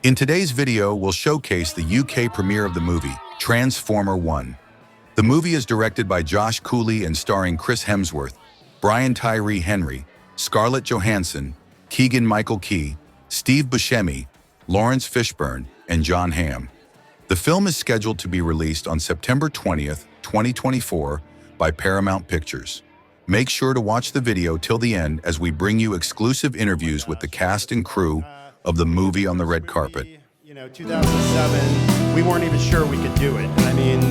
In today's video, we'll showcase the UK premiere of the movie, Transformer 1. The movie is directed by Josh Cooley and starring Chris Hemsworth, Tyree Henry, Scarlett Johansson, Keegan-Michael Key, Steve Buscemi, Laurence Fishburne, and Jon Hamm. The film is scheduled to be released on September 20th, 2024 by Paramount Pictures. Make sure to watch the video till the end as we bring you exclusive interviews with the cast and crew of the movie on the red carpet. 2007, we weren't even sure we could do it. I mean,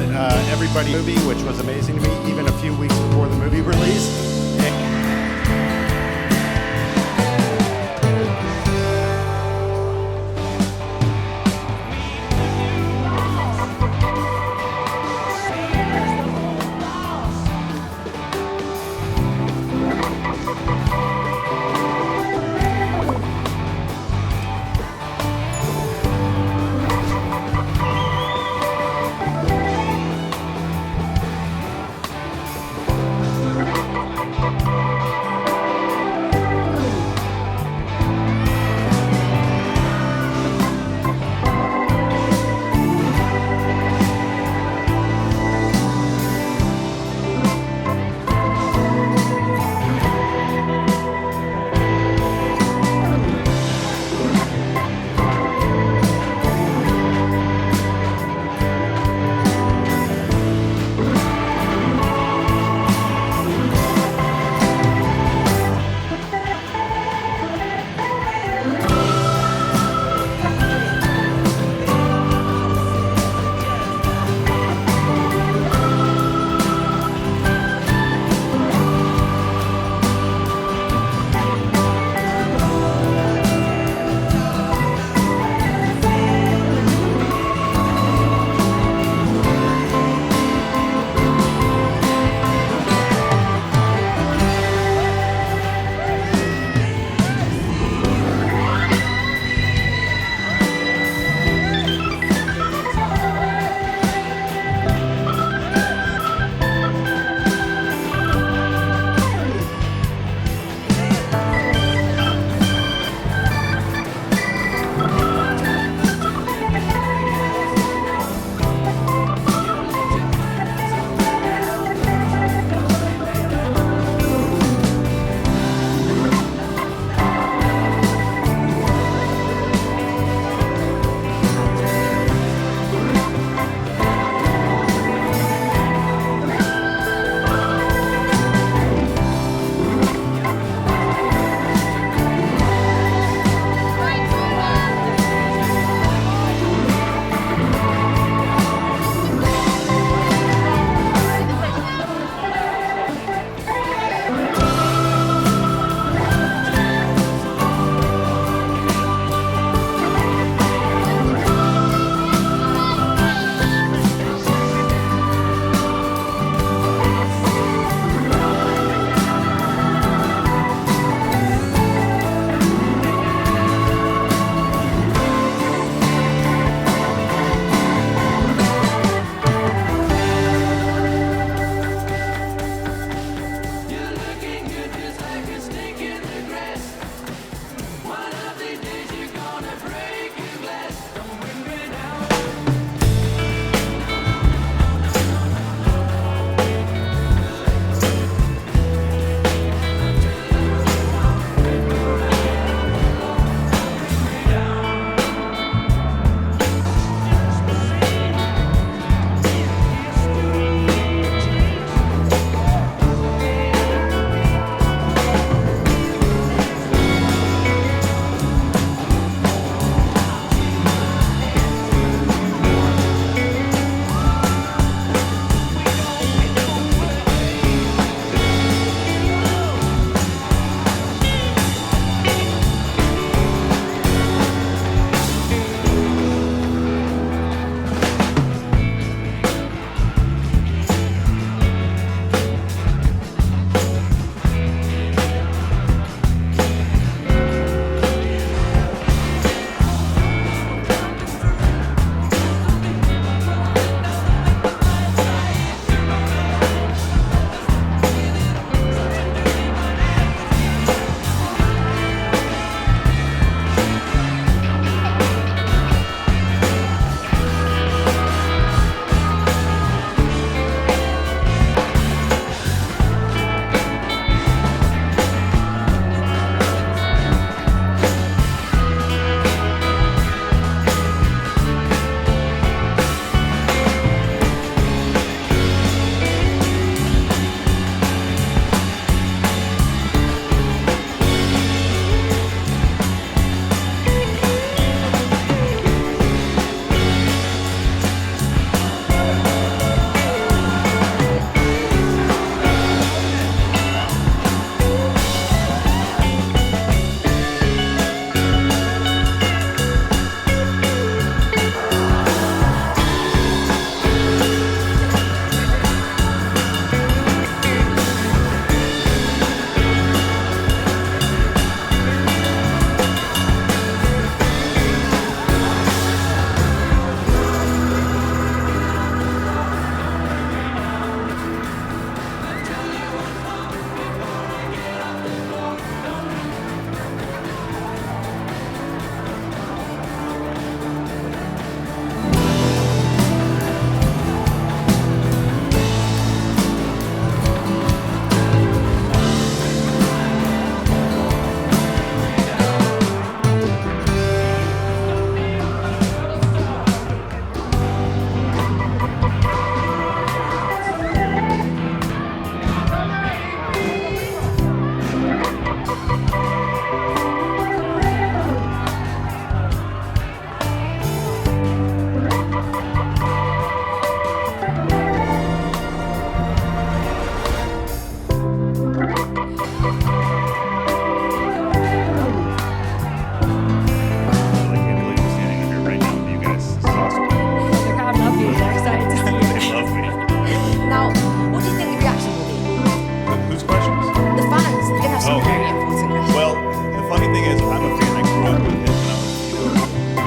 everybody movie, which was amazing to me, even a few weeks before the movie release.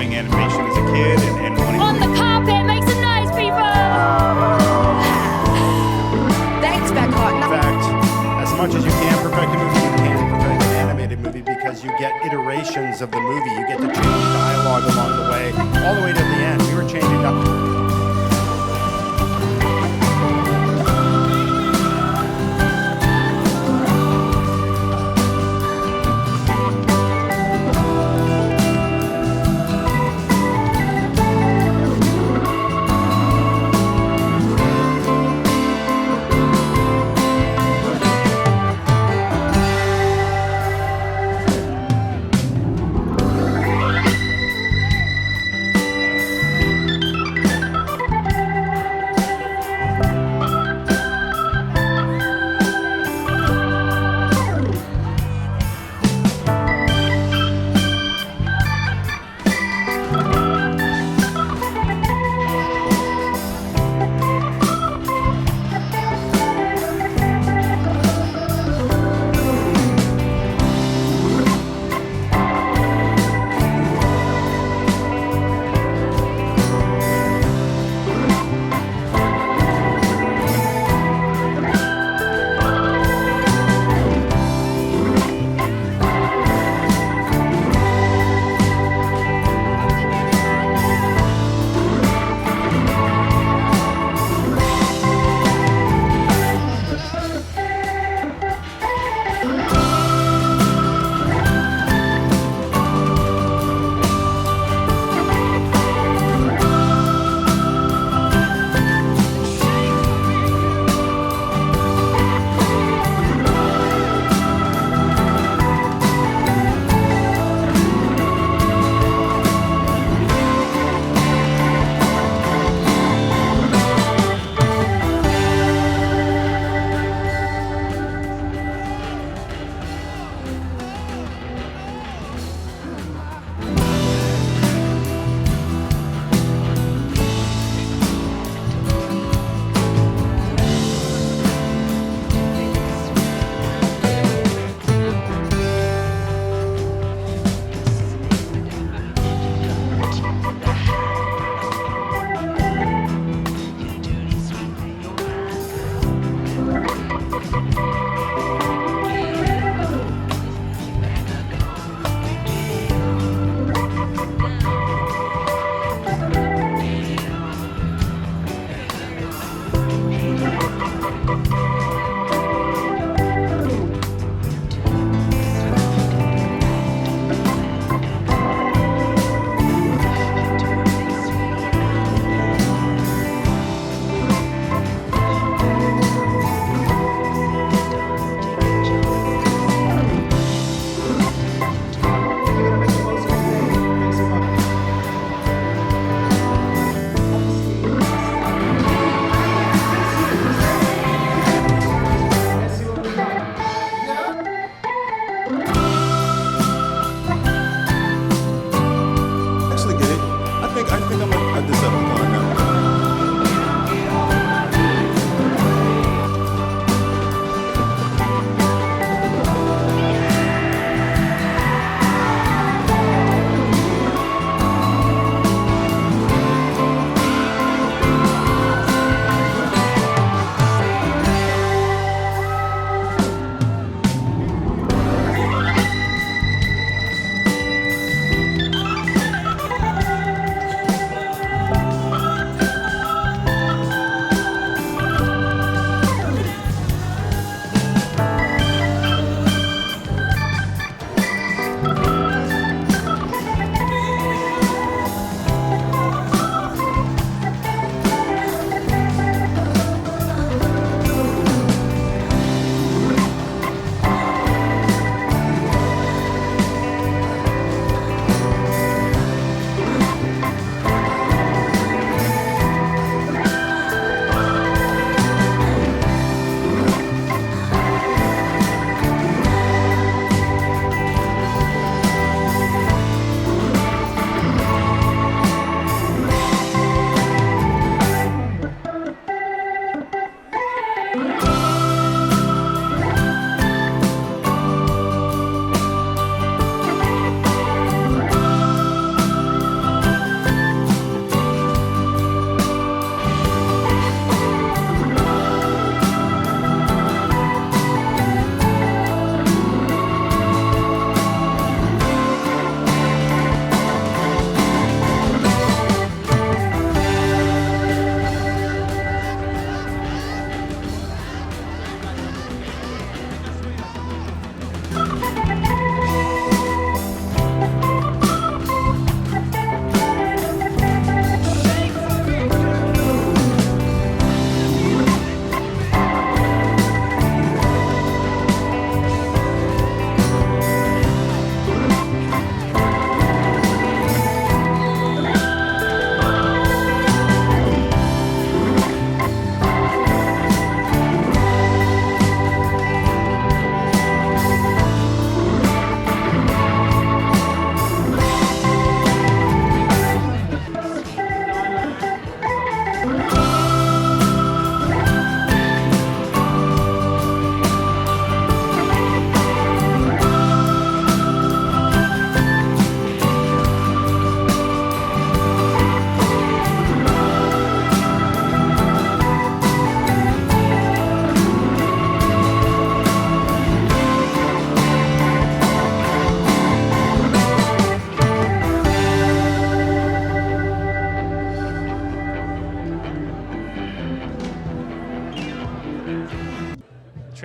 doing animation as a kid and wanting On the carpet, make some noise, people! Thanks, Beckhart. In fact, as much as you can perfect a movie, you can perfect an animated movie because you get iterations of the movie. You get to change dialogue along the way, all the way to the end. We were changing up.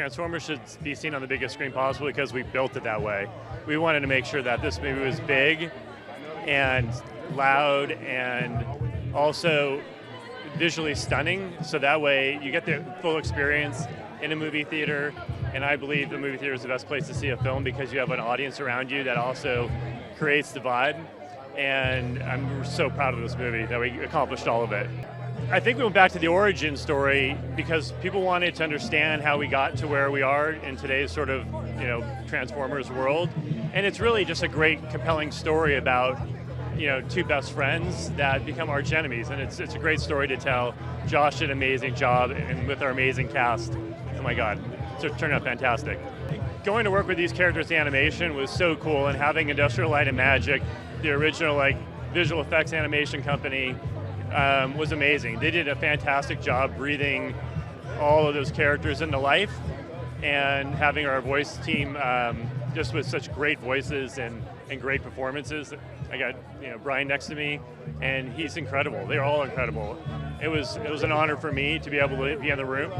Transformers should be seen on the biggest screen possible because we built it that way. We wanted to make sure that this movie was big and loud and also visually stunning, so that way you get the full experience in a movie theater. And I believe the movie theater is the best place to see a film because you have an audience around you that also creates the vibe. And I'm so proud of this movie that we accomplished all of it. I think we went back to the origin story because people wanted to understand how we got to where we are in today's sort of, Transformers world. And it's really just a great, compelling story about, two best friends that become arch enemies. And it's a great story to tell. Josh did an amazing job, and with our amazing cast, oh my God, it turned out fantastic. Going to work with these characters in animation was so cool, and having Industrial Light and Magic, the original visual effects animation company, was amazing. They did a fantastic job breathing all of those characters into life, and having our voice team just with such great voices and great performances. I got Brian next to me, and he's incredible. They're all incredible. It was an honor for me to be able to be in the room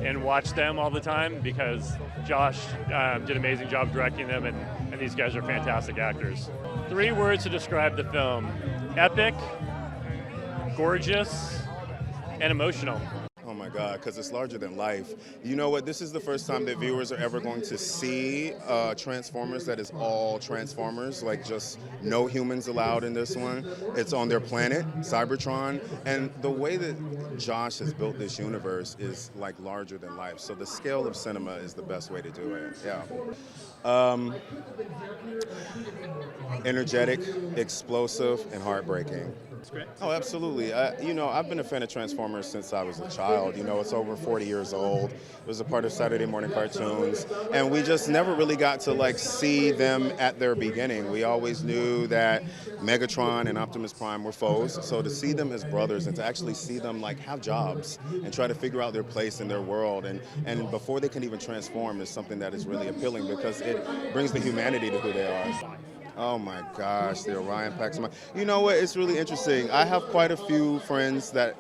and watch them all the time because Josh did an amazing job directing them, and these guys are fantastic actors. 3 words to describe the film: epic, gorgeous, and emotional. Oh my God, because it's larger than life. You know what? This is the first time that viewers are ever going to see Transformers that is all Transformers, just no humans allowed in this one. It's on their planet, Cybertron, and the way that Josh has built this universe is larger than life. So the scale of cinema is the best way to do it. Yeah. Energetic, explosive, and heartbreaking. That's great. Oh, absolutely. I've been a fan of Transformers since I was a child. It's over 40 years old. It was a part of Saturday morning cartoons. And we just never really got to see them at their beginning. We always knew that Megatron and Optimus Prime were foes. So to see them as brothers and to actually see them have jobs and try to figure out their place in their world and before they can even transform is something that is really appealing because it brings the humanity to who they are. Oh my gosh, the Orion Pax. You know what? It's really interesting. I have quite a few friends that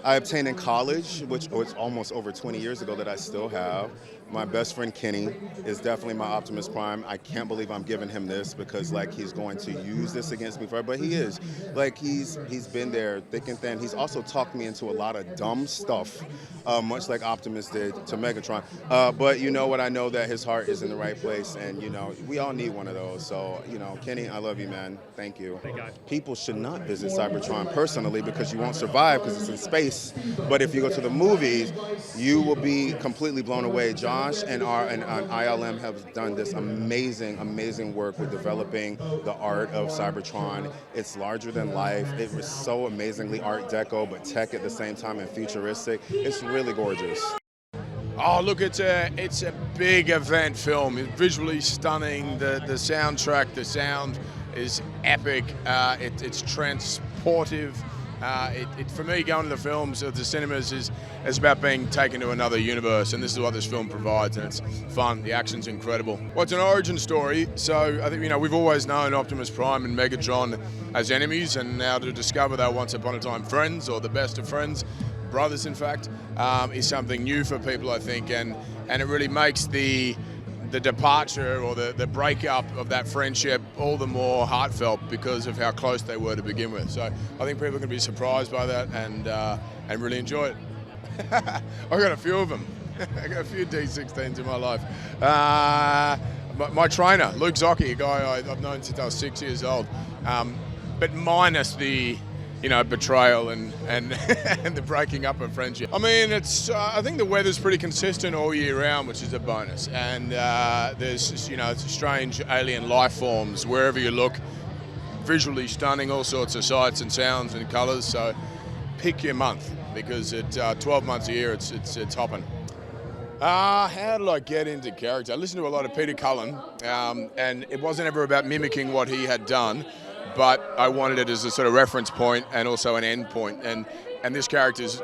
I obtained in college, which it's almost over 20 years ago that I still have. My best friend Kenny is definitely my Optimus Prime. I can't believe I'm giving him this because he's going to use this against me forever, but he is. He's been there thick and thin. He's also talked me into a lot of dumb stuff, much like Optimus did to Megatron. But you know what? I know that his heart is in the right place, and we all need one of those. So Kenny, I love you, man. Thank you. Thank God. People should not visit Cybertron personally because you won't survive because it's in space. But if you go to the movies, you will be completely blown away. Josh and ILM have done this amazing work with developing the art of Cybertron. It's larger than life. It was so amazingly Art Deco, but tech at the same time and futuristic. It's really gorgeous. Oh, look, it's a big event film. It's visually stunning. The soundtrack, the sound is epic. It's transportive. For me, going to the films at the cinemas is about being taken to another universe, and this is what this film provides, and it's fun. The action's incredible. Well, it's an origin story, so I think we've always known Optimus Prime and Megatron as enemies, and now to discover they're once upon a time friends, or the best of friends, brothers in fact, is something new for people, I think, and it really makes the departure or the breakup of that friendship all the more heartfelt because of how close they were to begin with. So I think people are going to be surprised by that and really enjoy it. I've got a few of them. I've got a few D16s in my life. My trainer, Luke Zocchi, a guy I've known since I was 6 years old, but minus the betrayal and the breaking up of friendship. I mean, I think the weather's pretty consistent all year round, which is a bonus. And there's strange alien life forms wherever you look. Visually stunning, all sorts of sights and sounds and colours. So pick your month because at 12 months a year, it's hopping. How did I get into character? I listened to a lot of Peter Cullen, and it wasn't ever about mimicking what he had done. But I wanted it as a sort of reference point and also an end point. And this character's,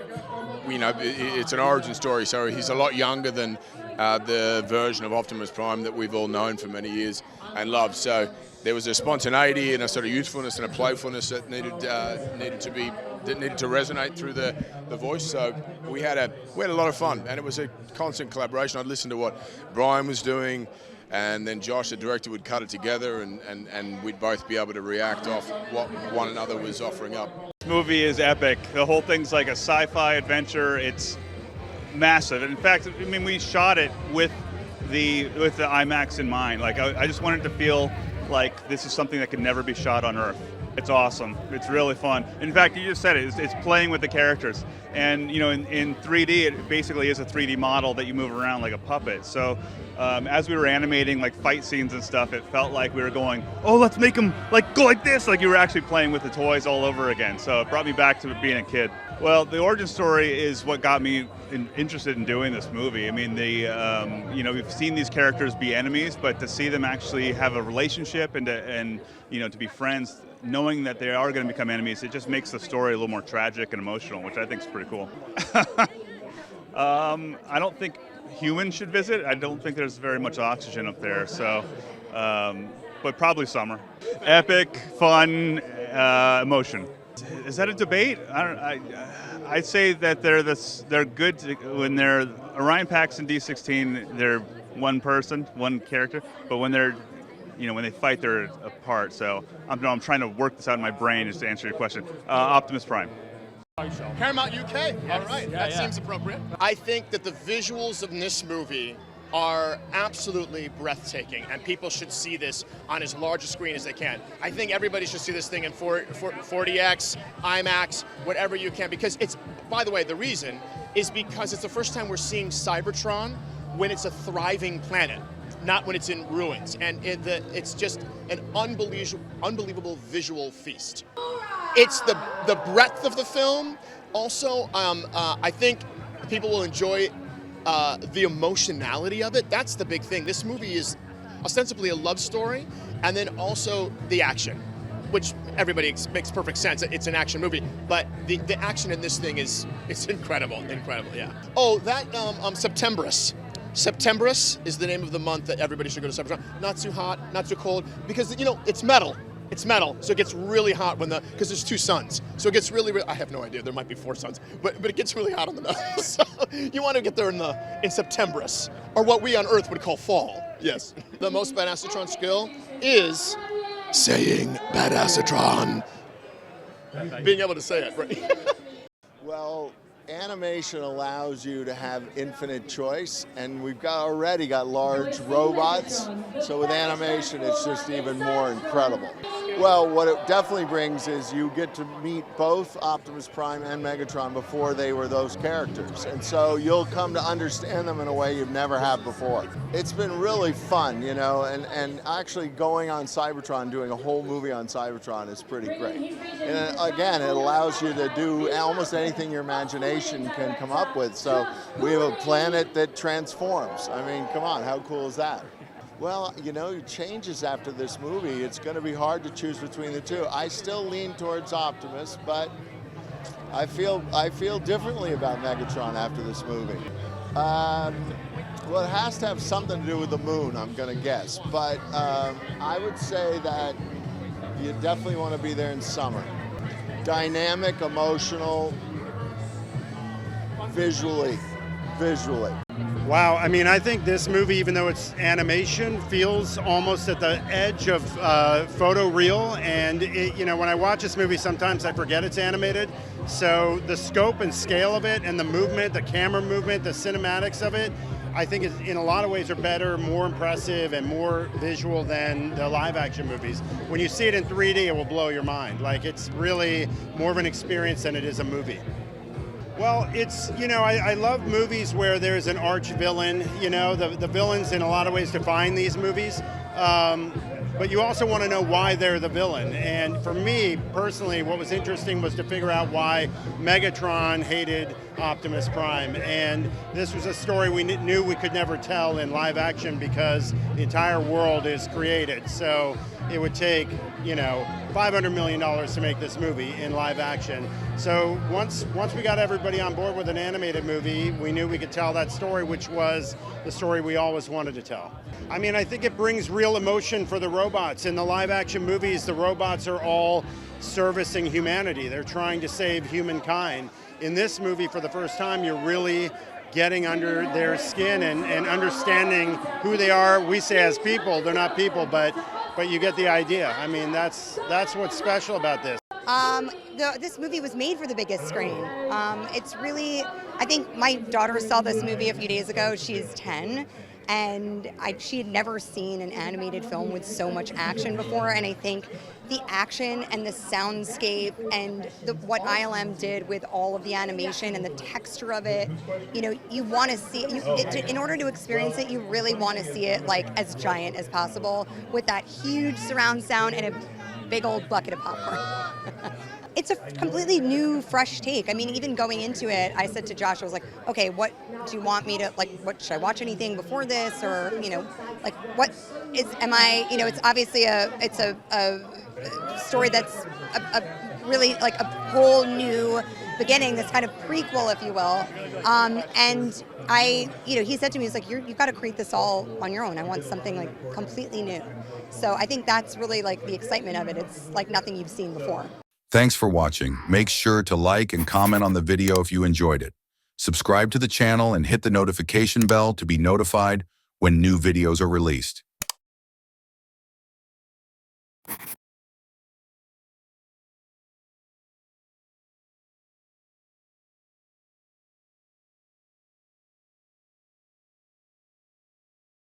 it's an origin story, so he's a lot younger than the version of Optimus Prime that we've all known for many years and loved. So there was a spontaneity and a sort of youthfulness and a playfulness that needed to resonate through the voice. So we had a lot of fun, and it was a constant collaboration. I'd listen to what Brian was doing, and then Josh, the director, would cut it together, and we'd both be able to react off what one another was offering up. This movie is epic. The whole thing's like a sci-fi adventure. It's massive. In fact, I mean, we shot it with the IMAX in mind. Like, I just wanted to feel like this is something that could never be shot on Earth. It's awesome. It's really fun. In fact, you just said it. It's playing with the characters. And, you know, in 3D, it basically is a 3D model that you move around like a puppet. So as we were animating like fight scenes and stuff, it felt like we were going, oh, let's make them like go like this. Like you were actually playing with the toys all over again. So it brought me back to being a kid. Well, the origin story is what got me interested in doing this movie. I mean, you know, we've seen these characters be enemies, but to see them actually have a relationship and you know, to be friends, knowing that they are going to become enemies, it just makes the story a little more tragic and emotional, which I think is pretty cool. I don't think humans should visit. I don't think there's very much oxygen up there, so, but probably summer. Epic, fun, emotion. Is that a debate? I'd say that they're good when they're Orion Pax and D16. They're one person, one character, but when they're when they fight, they're apart. So I'm trying to work this out in my brain just to answer your question. Optimus Prime. Paramount UK. All right, that seems appropriate. I think that the visuals of this movie are absolutely breathtaking, and people should see this on as large a screen as they can. I think everybody should see this thing in 4DX, IMAX, whatever you can, because it's, by the way, the reason is because it's the first time we're seeing Cybertron when it's a thriving planet, not when it's in ruins, and it's just an unbelievable visual feast. It's the breadth of the film. Also, I think people will enjoy the emotionality of it. That's the big thing. This movie is ostensibly a love story, and then also the action, which everybody makes perfect sense. It's an action movie, but the action in this thing is incredible, yeah. Oh, that Septembrus. Septembrus is the name of the month that everybody should go to Cybertron. Not too hot, not too cold, because it's metal. It's metal, so it gets really hot because there's 2 suns. So it gets really, I have no idea, there might be 4 suns, but it gets really hot on the metal. So you want to get there in Septembrus, or what we on Earth would call fall. Yes. The most badassatron skill is saying badassatron. Being able to say it, right? Well, animation allows you to have infinite choice, and we've already got large robots, so with animation it's just even more incredible. Well, what it definitely brings is you get to meet both Optimus Prime and Megatron before they were those characters, and so you'll come to understand them in a way you've never have before. It's been really fun, and actually going on Cybertron, doing a whole movie on Cybertron is pretty great. And again, it allows you to do almost anything your imagination can come up with. So we have a planet that transforms. I mean, come on, how cool is that? Well, it changes after this movie. It's going to be hard to choose between the two. I still lean towards Optimus, but I feel differently about Megatron after this movie. Well, it has to have something to do with the moon, I'm going to guess. But I would say that you definitely want to be there in summer. Dynamic, emotional, visually. Wow, I mean, I think this movie, even though it's animation, feels almost at the edge of photoreal. And when I watch this movie, sometimes I forget it's animated. So the scope and scale of it, and the movement, the camera movement, the cinematics of it, I think in a lot of ways are better, more impressive, and more visual than the live-action movies. When you see it in 3D, it will blow your mind. Like, it's really more of an experience than it is a movie. Well, it's, I love movies where there's an arch villain. The villains in a lot of ways define these movies. But you also want to know why they're the villain. And for me, personally, what was interesting was to figure out why Megatron hated Optimus Prime. And this was a story we knew we could never tell in live action because the entire world is created. So it would take, $500 million to make this movie in live action. So once we got everybody on board with an animated movie, we knew we could tell that story, which was the story we always wanted to tell. I mean, I think it brings real emotion for the robots. In the live action movies, the robots are all servicing humanity. They're trying to save humankind. In this movie, for the first time, you're really getting under their skin and understanding who they are. We say as people, they're not people, but you get the idea. I mean, that's what's special about this. This movie was made for the biggest screen. It's really, I think my daughter saw this movie a few days ago. She's 10. And she had never seen an animated film with so much action before, and I think the action and the soundscape and what ILM did with all of the animation and the texture of it, you want to see it. In order to experience it, you really want to see it like as giant as possible with that huge surround sound and a big old bucket of popcorn. It's a completely new, fresh take. I mean, even going into it, I said to Josh, I was like, okay, what do you want me to, should I watch anything before this? Or, it's obviously it's a story that's really like a whole new beginning, this kind of prequel, if you will. And he said to me, he's like, you've got to create this all on your own. I want something like completely new. So I think that's really like the excitement of it. It's like nothing you've seen before. Thanks for watching. Make sure to like and comment on the video if you enjoyed it. Subscribe to the channel and hit the notification bell to be notified when new videos are released.